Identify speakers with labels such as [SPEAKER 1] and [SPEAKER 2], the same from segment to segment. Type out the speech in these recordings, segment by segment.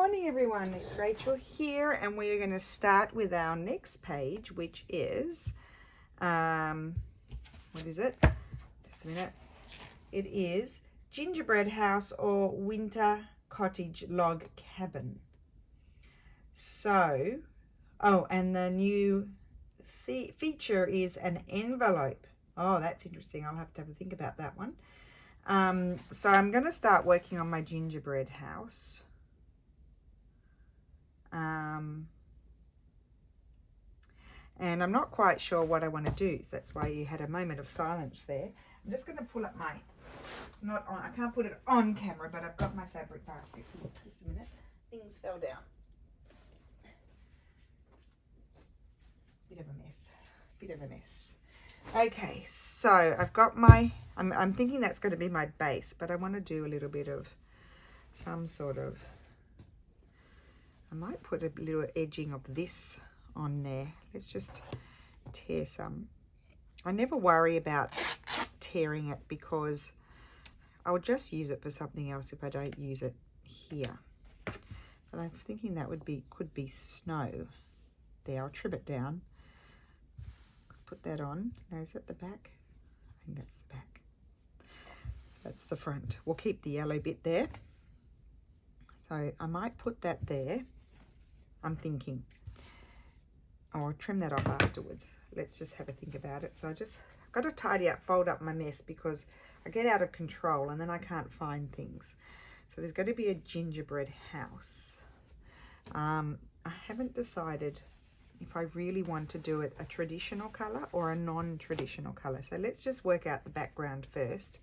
[SPEAKER 1] morning everyone, it's Rachel here, and we're going to start with our next page, which is what is it? Just a minute. It is Gingerbread House or Winter Cottage Log Cabin. So, oh, and the new feature is an envelope. Oh, that's interesting. I'll have to think about that one. So I'm going to start working on my gingerbread house. And I'm not quite sure what I want to do, so that's why you had a moment of silence there. I'm just going to pull up my, I can't put it on camera, but I've got my fabric basket here. Just a minute. Things fell down. Bit of a mess. Okay, so I've got my, I'm thinking that's going to be my base, but I want to do a little bit of some sort of, I might put a little edging of this on there. Let's just tear some. I never worry about tearing it because I'll just use it for something else if I don't use it here. But I'm thinking that could be snow. There, I'll trim it down. Put that on. No, is that the back? I think that's the back. That's the front. We'll keep the yellow bit there. So I might put that there. I'm thinking. I'll trim that off afterwards. Let's just have a think about it. So I've got to tidy up, fold up my mess because I get out of control and then I can't find things. So there's got to be a gingerbread house. I haven't decided if I really want to do it a traditional color or a non-traditional color. So let's just work out the background first,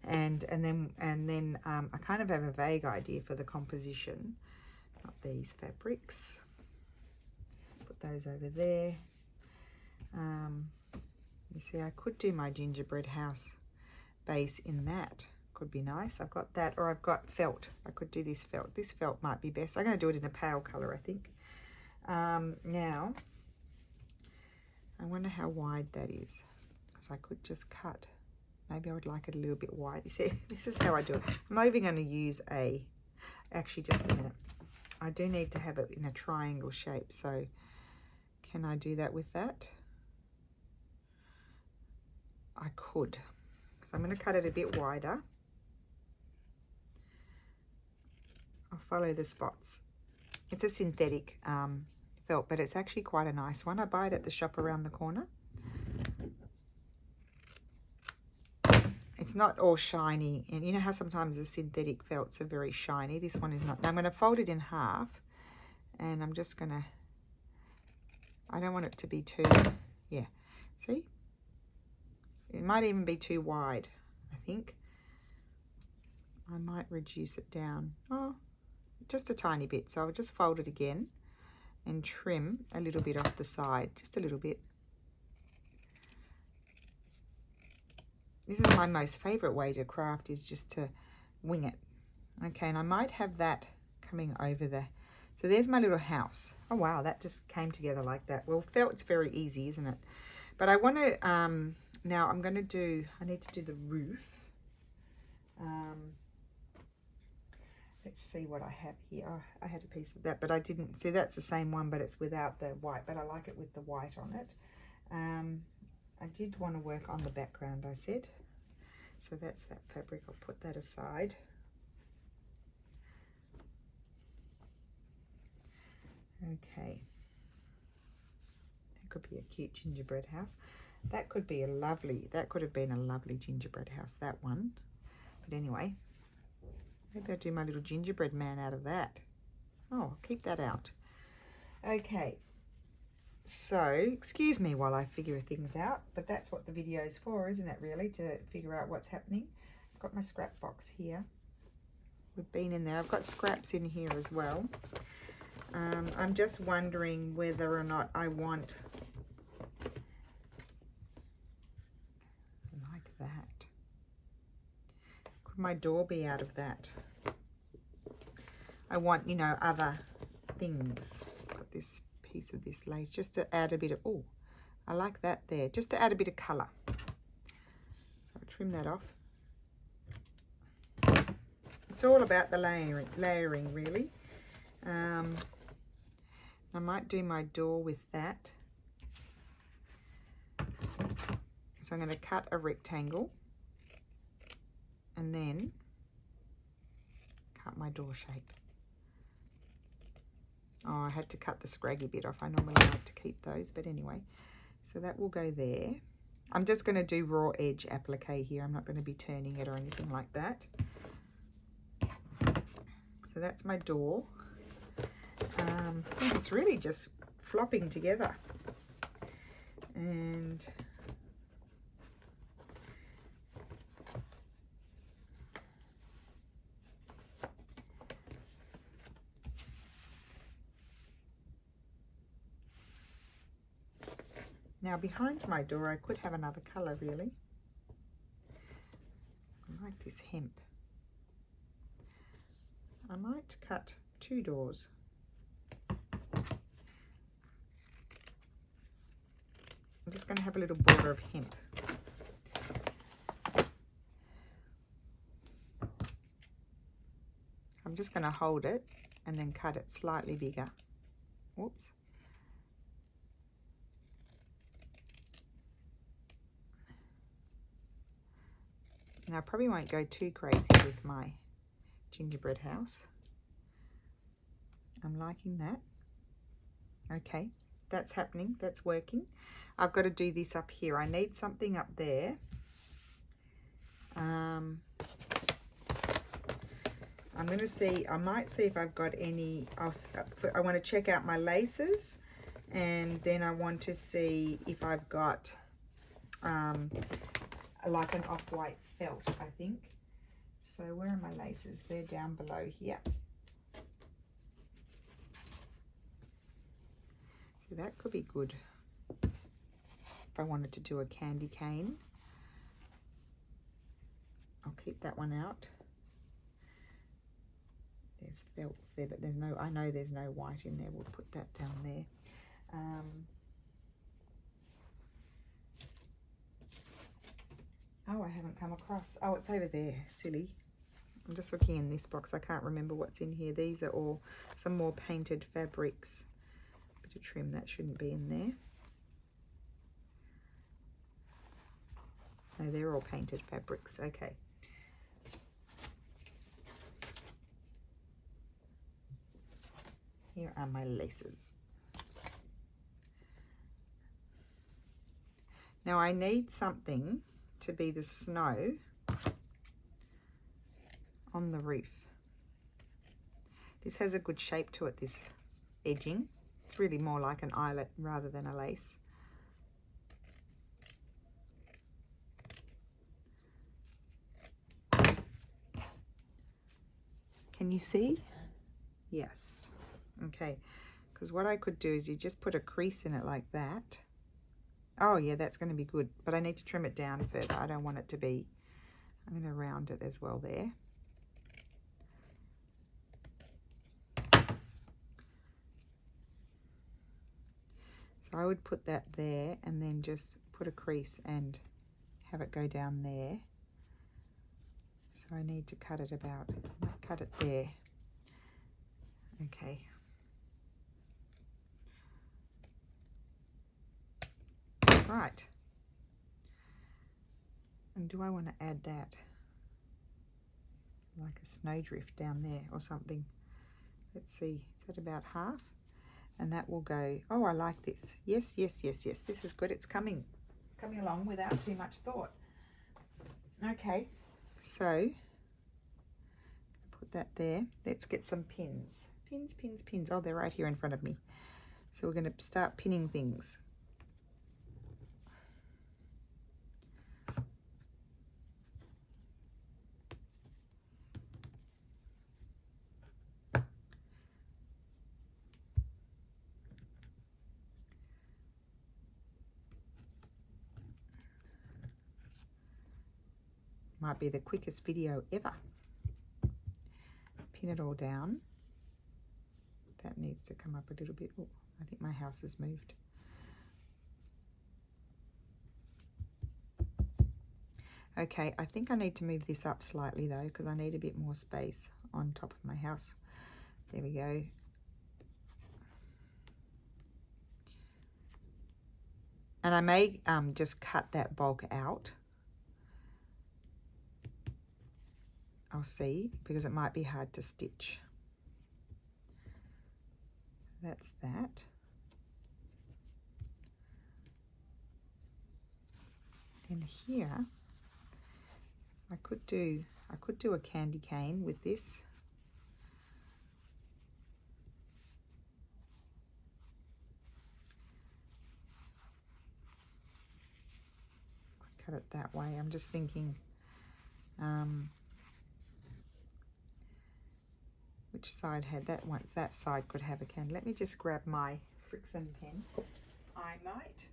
[SPEAKER 1] and then I kind of have a vague idea for the composition. Not these fabrics. Put those over there. You see, I could do my gingerbread house base in that. Could be nice. I've got that, or I've got felt. I could do this felt. This felt might be best. I'm going to do it in a pale color, I think. Now, I wonder how wide that is, because I could just cut. Maybe I would like it a little bit wide. You see, this is how I do it. I'm not even going to use actually just a minute. I do need to have it in a triangle shape, so can I do that with that? I could. So I'm going to cut it a bit wider. I'll follow the spots. It's a synthetic felt, but it's actually quite a nice one. I buy it at the shop around the corner. It's not all shiny, and you know how sometimes the synthetic felts are very shiny. This one is not. Now I'm going to fold it in half, and I'm just going to, I don't want it to be too, yeah, see? It might even be too wide, I think. I might reduce it down. Oh, just a tiny bit. So I'll just fold it again and trim a little bit off the side, just a little bit. This is my most favorite way to craft, is just to wing it. Okay, and I might have that coming over there. So there's my little house. Oh wow, that just came together like that. Well, felt's very easy, isn't it? But I want to, now I'm going to do, I need to do the roof. Let's see what I have here. Oh, I had a piece of that, but I didn't see. That's the same one, but it's without the white, but I like it with the white on it. I did want to work on the background, I said. So that's that fabric. I'll put that aside. Okay. That could be a cute gingerbread house. That could be a lovely, that could have been a lovely gingerbread house, that one. But anyway. Maybe I'll do my little gingerbread man out of that. Oh, I'll keep that out. Okay, so excuse me while I figure things out, but that's what the video is for, isn't it, really, to figure out what's happening. I've got my scrap box here. We've been in there. I've got scraps in here as well. I'm just wondering whether or not I want, like that. Could my door be out of that? I want, you know, other things. Got this piece of this lace just to add a bit of, oh, I like that there, just to add a bit of colour. So I'll trim that off. It's all about the layering really. might do my door with that. So I'm going to cut a rectangle and then cut my door shape. Oh, I had to cut the scraggy bit off. I normally like to keep those, but anyway. So that will go there. I'm just going to do raw edge applique here. I'm not going to be turning it or anything like that. So that's my door. I think it's really just flopping together. And now behind my door, I could have another colour really. I like this hemp. I might cut 2 doors. I'm just going to have a little border of hemp. I'm just going to hold it and then cut it slightly bigger. Whoops. Now I probably won't go too crazy with my gingerbread house. I'm liking that. Okay, that's happening, that's working. I've got to do this up here. I need something up there. I'm going to see, I might see if I've got any, I want to check out my laces, and then I want to see if I've got like an off-white felt, I think. So where are my laces? They're down below here. So that could be good if I wanted to do a candy cane. I'll keep that one out. There's felts there, but there's no, I know there's no white in there. We'll put that down there. Oh, I haven't come across. Oh, it's over there. Silly. I'm just looking in this box. I can't remember what's in here. These are all some more painted fabrics. Bit of trim that shouldn't be in there. No, they're all painted fabrics. Okay. Here are my laces. Now I need something to be the snow on the roof. This has a good shape to it, this edging. It's really more like an eyelet rather than a lace. Can you see? Yes. Okay, because what I could do is you just put a crease in it like that. Oh yeah, that's going to be good, but I need to trim it down further. I don't want it to be, I'm going to round it as well there. So I would put that there and then just put a crease and have it go down there. So I need to cut it about, I might cut it there. Okay. Right. And do I want to add that? Like a snowdrift down there or something. Let's see, is that about half? And that will go, oh, I like this. Yes, yes, yes, yes. This is good. It's coming. It's coming along without too much thought. Okay, so put that there. Let's get some pins. Pins, pins, pins. Oh, they're right here in front of me. So we're going to start pinning things. Might be the quickest video ever. Pin it all down. That needs to come up a little bit. Oh, I think my house has moved. Okay, I think I need to move this up slightly though, because I need a bit more space on top of my house. There we go. And I may just cut that bulk out. I'll see, because it might be hard to stitch. So that's that. Then here, I could do a candy cane with this. Cut it that way. I'm just thinking which side had that one. That side could have a candy. Let me just grab my Frixion pen. I might.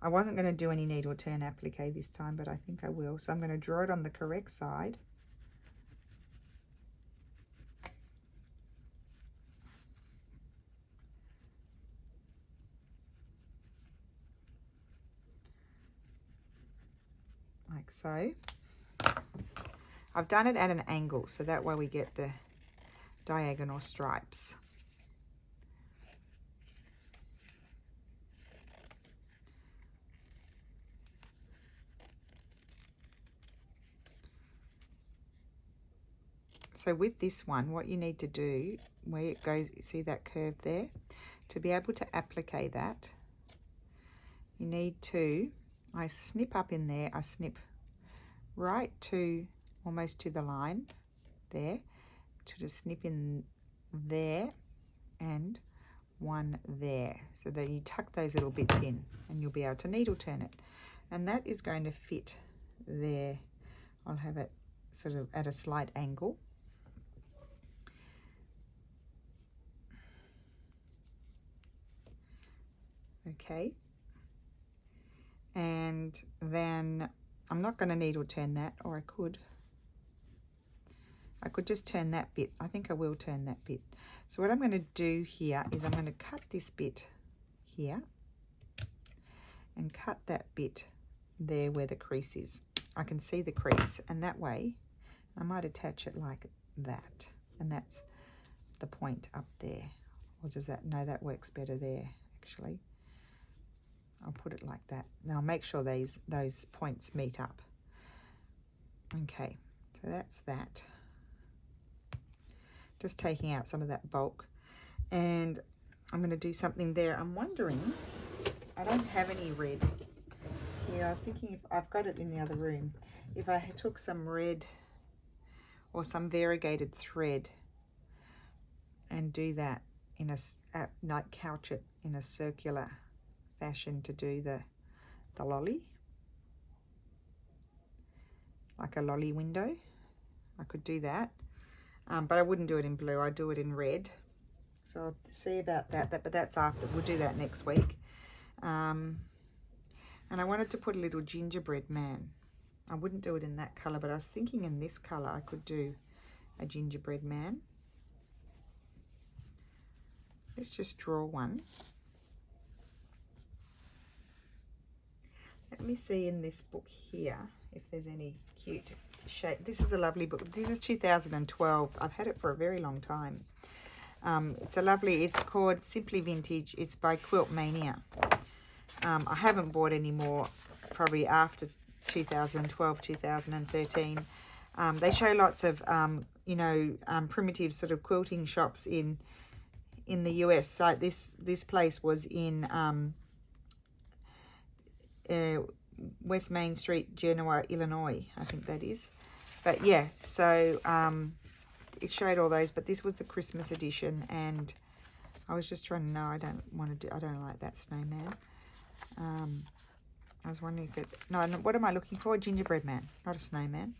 [SPEAKER 1] I wasn't going to do any needle turn applique this time, but I think I will. So I'm going to draw it on the correct side. Like so. I've done it at an angle, so that way we get the diagonal stripes. So with this one, what you need to do, where it goes, see that curve there? To be able to applique that, you need to, I snip up in there, I snip right to, almost to the line there, to just snip in there and one there, so that you tuck those little bits in and you'll be able to needle turn it. And that is going to fit there. I'll have it sort of at a slight angle. Okay, and then I'm not going to needle turn that, or I could just turn that bit. I think I will turn that bit. So what I'm going to do here is I'm going to cut this bit here and cut that bit there where the crease is. I can see the crease, and that way I might attach it like that, and that's the point up there. Or does that, no, that works better there actually. I'll put it like that. Now make sure those points meet up. Okay, so that's that. Just taking out some of that bulk, and I'm going to do something there. I'm wondering, I don't have any red here. I was thinking, if I've got it in the other room, if I took some red or some variegated thread and do that in a, like couch it in a circular fashion to do the lolly, like a lolly window. I could do that, but I wouldn't do it in blue. I'd do it in red. So I'll see about that. But that's after. We'll do that next week. And I wanted to put a little gingerbread man. I wouldn't do it in that colour, but I was thinking in this colour I could do a gingerbread man. Let's just draw one. Let me see in this book here if there's any cute shape. This is a lovely book. This is 2012. I've had it for a very long time. It's a lovely, it's called Simply Vintage. It's by Quilt Mania. I haven't bought any more probably after 2012, 2013. They show lots of, you know, primitive sort of quilting shops in the US. So this place was in West Main Street, Genoa, Illinois, I think that is. But yeah, so it showed all those, but this was the Christmas edition, and I was just trying to know, I don't like that snowman. I was wondering if it, no, what am I looking for? A gingerbread man, not a snowman.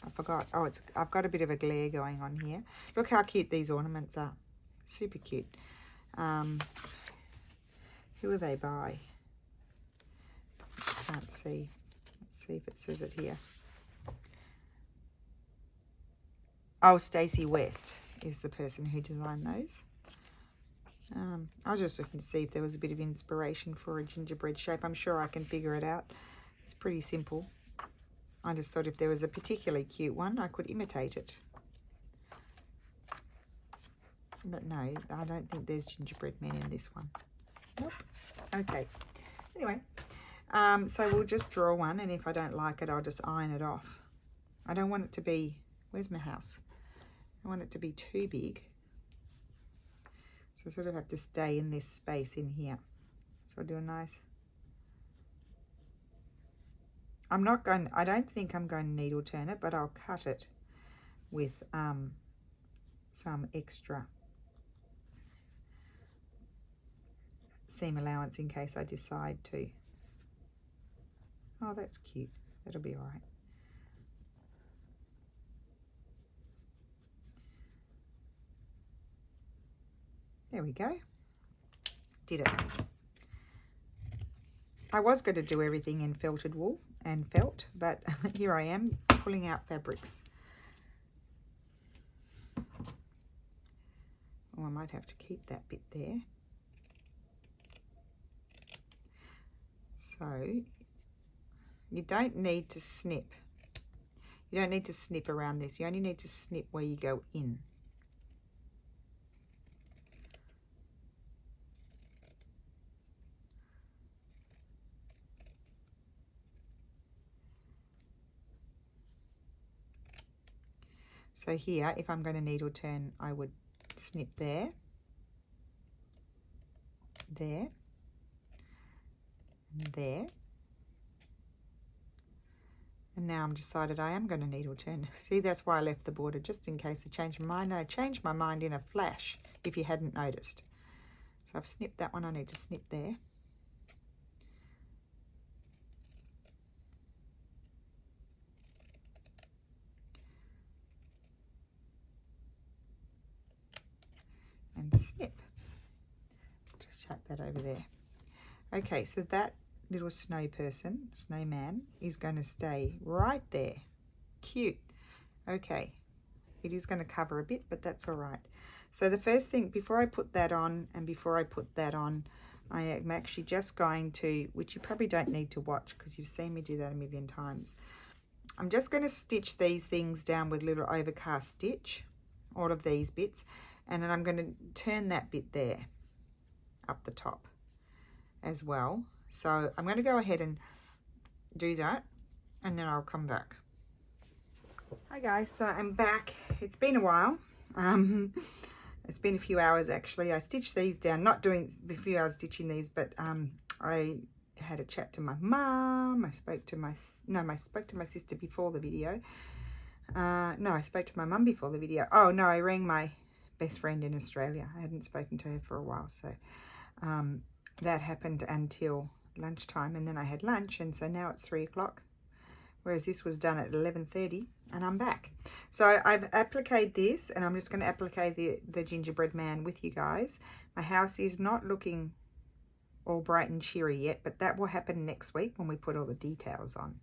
[SPEAKER 1] I forgot. Oh, I've got a bit of a glare going on here. Look how cute these ornaments are. Super cute. Who are they by? Can't see. Let's see if it says it here. Oh, Stacey West is the person who designed those. I was just looking to see if there was a bit of inspiration for a gingerbread shape. I'm sure I can figure it out. It's pretty simple. I just thought if there was a particularly cute one, I could imitate it. But no, I don't think there's gingerbread men in this one. Nope. Okay. Anyway, so we'll just draw one, and if I don't like it, I'll just iron it off. I don't want it to be, where's my house? I want it to be too big. So I sort of have to stay in this space in here. So I'll do a nice, I don't think I'm going to needle turn it, but I'll cut it with some extra seam allowance in case I decide to. Oh, that's cute. That'll be all right. There we go. Did it. I was going to do everything in felted wool and felt, but here I am pulling out fabrics. Oh, I might have to keep that bit there. So you don't need to snip. You don't need to snip around this. You only need to snip where you go in. So here, if I'm going to needle turn, I would snip there, there, and there. And now I'm decided I am going to needle turn. See, that's why I left the border, just in case I change my mind. I changed my mind in a flash, if you hadn't noticed. So I've snipped that one. I need to snip there. And snip. Just chuck that over there. Okay, so that little snowman, is going to stay right there. Cute. Okay, it is going to cover a bit, but that's all right. So the first thing, before I put that on, I am actually just going to, which you probably don't need to watch because you've seen me do that a million times. I'm just going to stitch these things down with little overcast stitch, all of these bits, and then I'm going to turn that bit there up the top as well. So I'm going to go ahead and do that, and then I'll come back. Hi guys, so I'm back. It's been a while. It's been a few hours actually. I stitched these down, not doing a few hours stitching these, but I had a chat to my mum. I spoke to my sister before the video. No, I spoke to my mum before the video. Oh no, I rang my best friend in Australia. I hadn't spoken to her for a while, so that happened until lunchtime, and then I had lunch, and so now it's 3 o'clock, whereas this was done at 11:30, and I'm back. So I've appliqued this, and I'm just going to applique the gingerbread man with you guys. My house is not looking all bright and cheery yet, but that will happen next week when we put all the details on,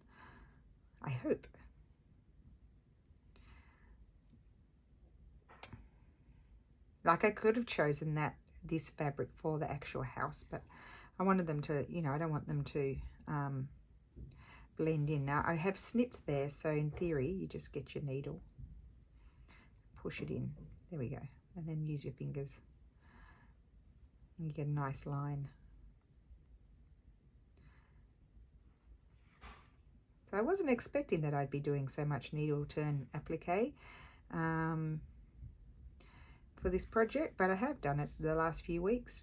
[SPEAKER 1] I hope. Like, I could have chosen this fabric for the actual house, but I wanted them to, you know, I don't want them to blend in. Now I have snipped there, so in theory you just get your needle, push it in, there we go, and then use your fingers and you get a nice line. So I wasn't expecting that I'd be doing so much needle turn applique for this project, but I have done it the last few weeks.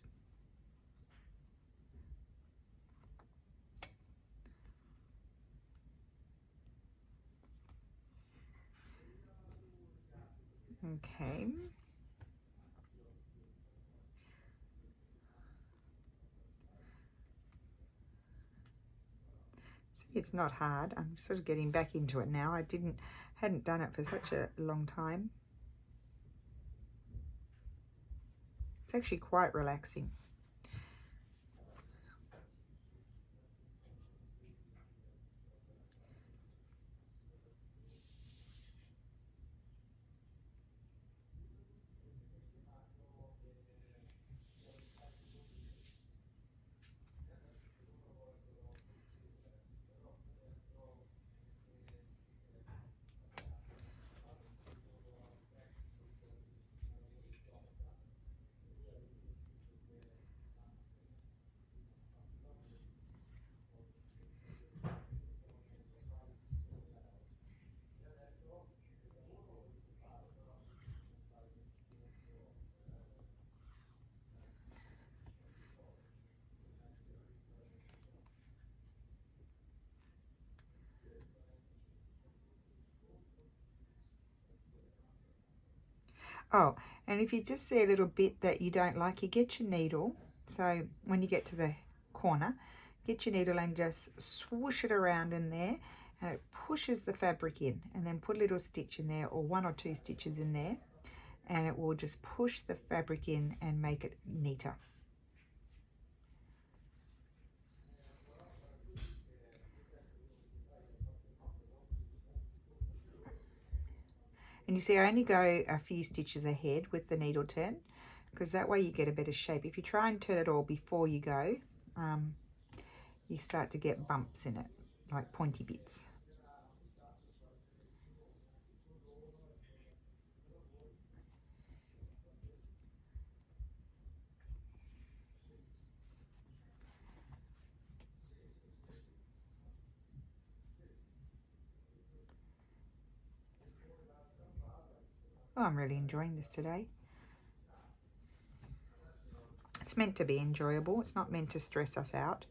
[SPEAKER 1] Okay. See, it's not hard. I'm sort of getting back into it now. I hadn't done it for such a long time. It's actually quite relaxing. Oh, and if you just see a little bit that you don't like, you get your needle. So when you get to the corner, get your needle and just swoosh it around in there, and it pushes the fabric in, and then put a little stitch in there, or 1 or 2 stitches in there, and it will just push the fabric in and make it neater. And you see, I only go a few stitches ahead with the needle turn, because that way you get a better shape. If you try and turn it all before you go, you start to get bumps in it, like pointy bits. Oh, I'm really enjoying this today. It's meant to be enjoyable. It's not meant to stress us out.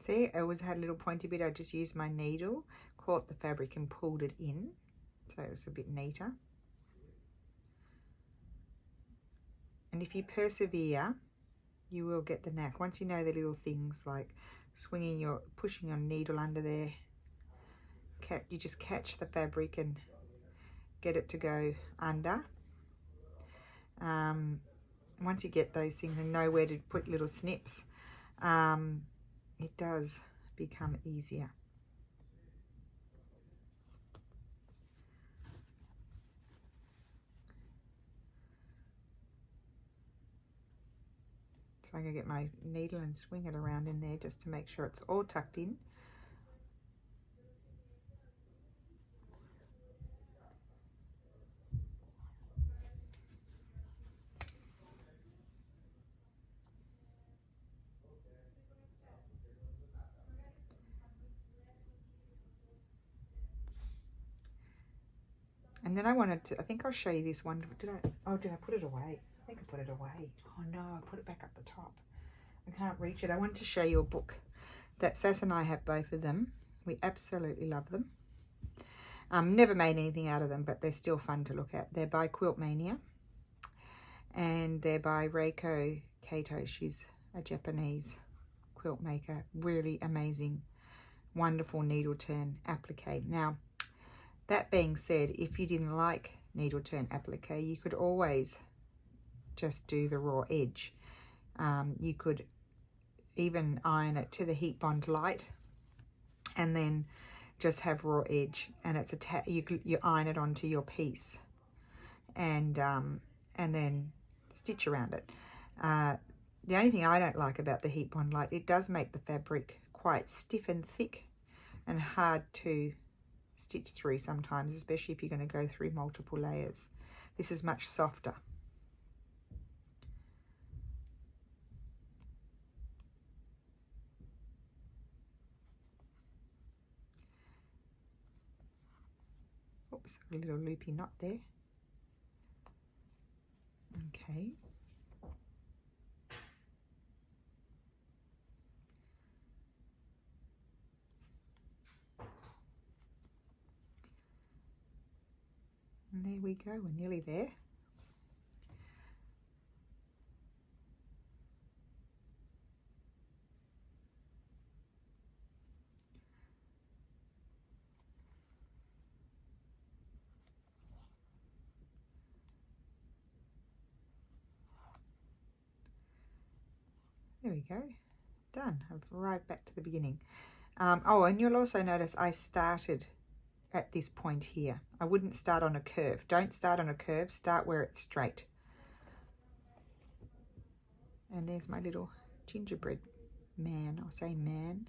[SPEAKER 1] See, I always had a little pointy bit. I just used my needle, caught the fabric and pulled it in. So it was a bit neater. And if you persevere, you will get the knack. Once you know the little things like pushing your needle under there, you just catch the fabric and get it to go under. Once you get those things and know where to put little snips, it does become easier. So I'm going to get my needle and swing it around in there just to make sure it's all tucked in. And then I think I'll show you this one. Did I put it away? I think I put it away. Oh no, I put it back up the top. I can't reach it. I wanted to show you a book that Sass and I have, both of them. We absolutely love them. Never made anything out of them, but they're still fun to look at. They're by Quilt Mania, and they're by Reiko Kato. She's a Japanese quilt maker. Really amazing, wonderful needle turn applique. Now, that being said, if you didn't like needle turn applique, you could always just do the raw edge. You could even iron it to the heat bond light and then just have raw edge, and it's you iron it onto your piece and then stitch around it. The only thing I don't like about the heat bond light, it does make the fabric quite stiff and thick and hard to stitch through sometimes, especially if you're going to go through multiple layers. This is much softer. Oops, a little loopy knot there. Okay. And there we go, we're nearly there. There we go, done. I've arrived back to the beginning. Oh, and you'll also notice I started at this point here. I wouldn't start on a curve. Don't start on a curve, start where it's straight. And there's my little gingerbread man, I'll say man.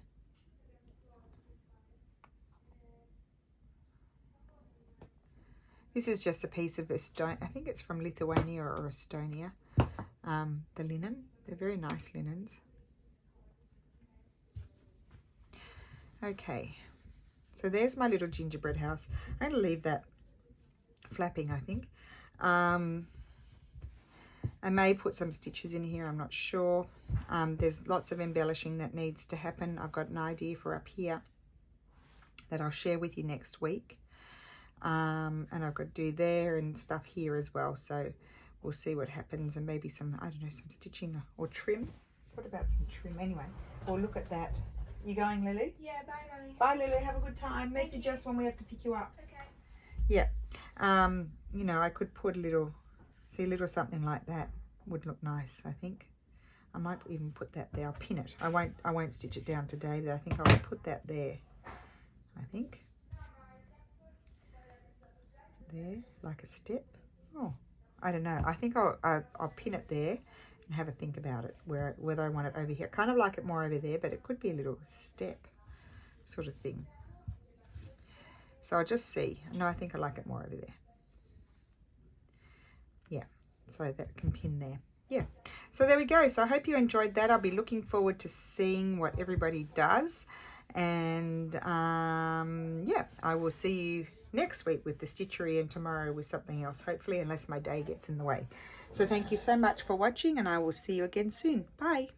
[SPEAKER 1] This is just a piece of Estonia. I think it's from Lithuania or Estonia. The linen. They're very nice linens. Okay. So there's my little gingerbread house. I'm going to leave that flapping, I think. I may put some stitches in here, I'm not sure. There's lots of embellishing that needs to happen. I've got an idea for up here that I'll share with you next week. And I've got to do there and stuff here as well. So we'll see what happens, and maybe some, I don't know, some stitching or trim. What about some trim anyway? Or look at that. You going, Lily?
[SPEAKER 2] Yeah, bye, Mummy.
[SPEAKER 1] Bye, Lily. Have a good time. Message us when we have to pick you up.
[SPEAKER 2] Okay.
[SPEAKER 1] Yeah. You know, I could put a little, see, a little something like that would look nice, I think. I might even put that there. I'll pin it. I won't stitch it down today, but I think I'll put that there. I think. There, like a step. Oh, I don't know. I think I'll pin it there and have a think about it, whether I want it over here. Kind of like it more over there, but it could be a little step sort of thing. So I'll just see. No, I think I like it more over there. Yeah, so that can pin there. Yeah, so there we go. So I hope you enjoyed that. I'll be looking forward to seeing what everybody does. And yeah, I will see you next week with the stitchery, and tomorrow with something else, hopefully, unless my day gets in the way. So thank you so much for watching, and I will see you again soon. Bye.